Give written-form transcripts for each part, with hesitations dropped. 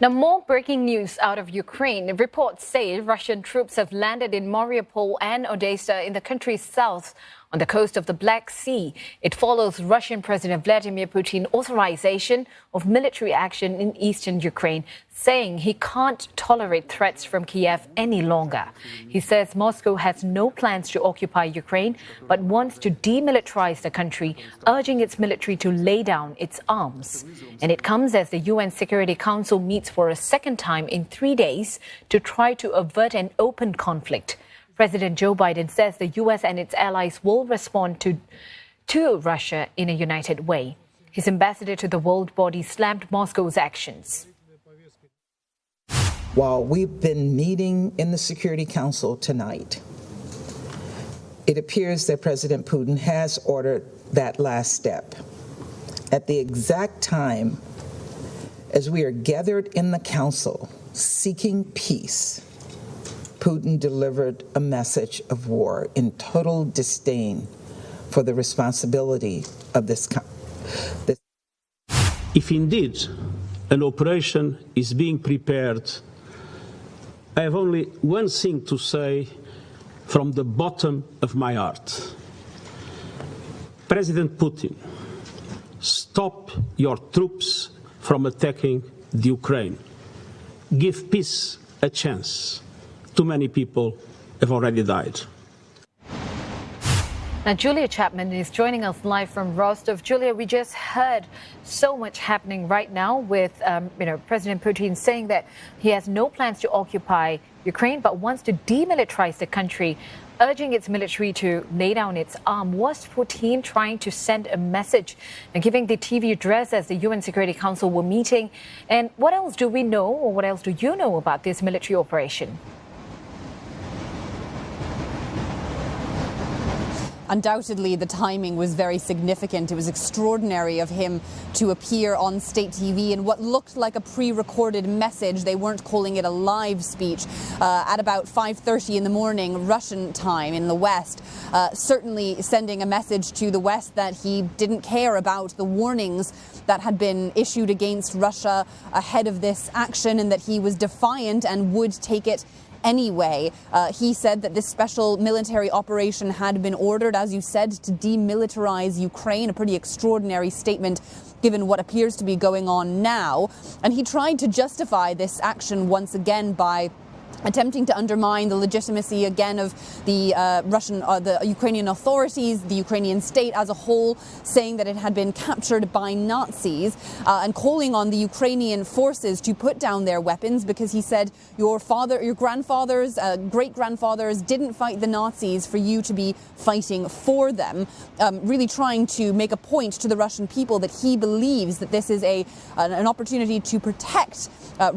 Now, more breaking news out of Ukraine. Reports say Russian troops have landed in Mariupol and Odessa in the country's south on the coast of the Black Sea. It follows Russian President Vladimir Putin's authorization of military action in eastern Ukraine, saying he can't tolerate threats from Kiev any longer. He says Moscow has no plans to occupy Ukraine, but wants to demilitarize the country, urging its military to lay down its arms. And it comes as the UN Security Council meets for a second time in 3 days to try to avert an open conflict. President Joe Biden says the U.S. and its allies will respond to Russia in a united way. His ambassador to the world body slammed Moscow's actions. While we've been meeting in the Security Council tonight, it appears that President Putin has ordered that last step. At the exact time as we are gathered in the Council seeking peace, Putin delivered a message of war in total disdain for the responsibility of this. If indeed an operation is being prepared, I have only one thing to say from the bottom of my heart. President Putin, stop your troops from attacking the Ukraine. Give peace a chance. Too many people have already died. Now, Julia Chapman is joining us live from Rostov. Julia, we just heard so much happening right now with, President Putin saying that he has no plans to occupy Ukraine, but wants to demilitarize the country, urging its military to lay down its arm. Was Putin trying to send a message and giving the TV address as the UN Security Council were meeting? And what else do we know, or what else do you know about this military operation? Undoubtedly, the timing was very significant. It was extraordinary of him to appear on state TV in what looked like a pre-recorded message. They weren't calling it a live speech. At about 5:30 in the morning, Russian time in the West, certainly sending a message to the West that he didn't care about the warnings that had been issued against Russia ahead of this action, and that he was defiant and would take it anyway. He said that this special military operation had been ordered, as you said, to demilitarize Ukraine, a pretty extraordinary statement given what appears to be going on now. And he tried to justify this action once again by attempting to undermine the legitimacy again of the the Ukrainian authorities, the Ukrainian state as a whole, saying that it had been captured by Nazis, and calling on the Ukrainian forces to put down their weapons, because he said your grandfathers, great-grandfathers didn't fight the Nazis for you to be fighting for them, really trying to make a point to the Russian people that he believes that this is an opportunity to protect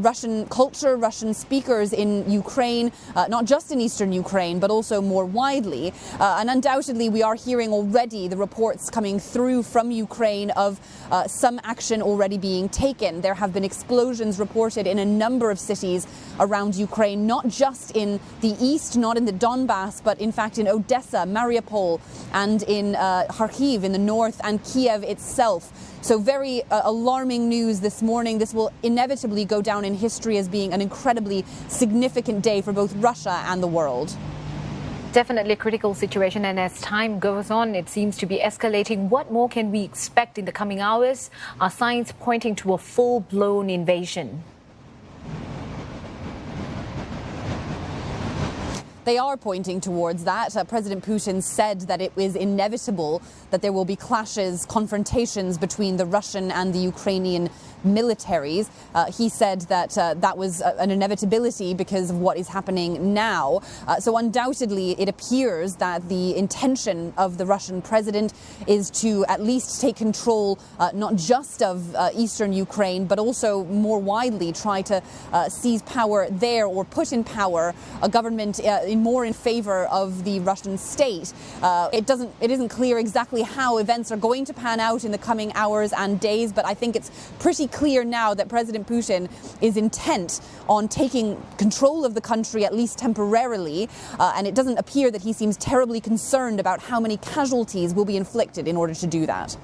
Russian culture, Russian speakers in Ukraine, not just in eastern Ukraine, but also more widely. And undoubtedly, we are hearing already the reports coming through from Ukraine of some action already being taken. There have been explosions reported in a number of cities around Ukraine, not just in the east, not in the Donbass, but in fact in Odessa, Mariupol, and in Kharkiv in the north, and Kiev itself. So very alarming news this morning. This will inevitably go down in history as being an incredibly significant day for both Russia and the world. Definitely a critical situation, and as time goes on, it seems to be escalating. What more can we expect in the coming hours? Are signs pointing to a full-blown invasion? They are pointing towards that. President Putin said that it is inevitable that there will be clashes, confrontations between the Russian and the Ukrainian militaries. He said that that was an inevitability because of what is happening now. So undoubtedly, it appears that the intention of the Russian president is to at least take control not just of eastern Ukraine, but also more widely try to seize power there, or put in power a government more in favor of the Russian state. It isn't clear exactly how events are going to pan out in the coming hours and days, but I think it's pretty clear now that President Putin is intent on taking control of the country, at least temporarily, and it doesn't appear that he seems terribly concerned about how many casualties will be inflicted in order to do that.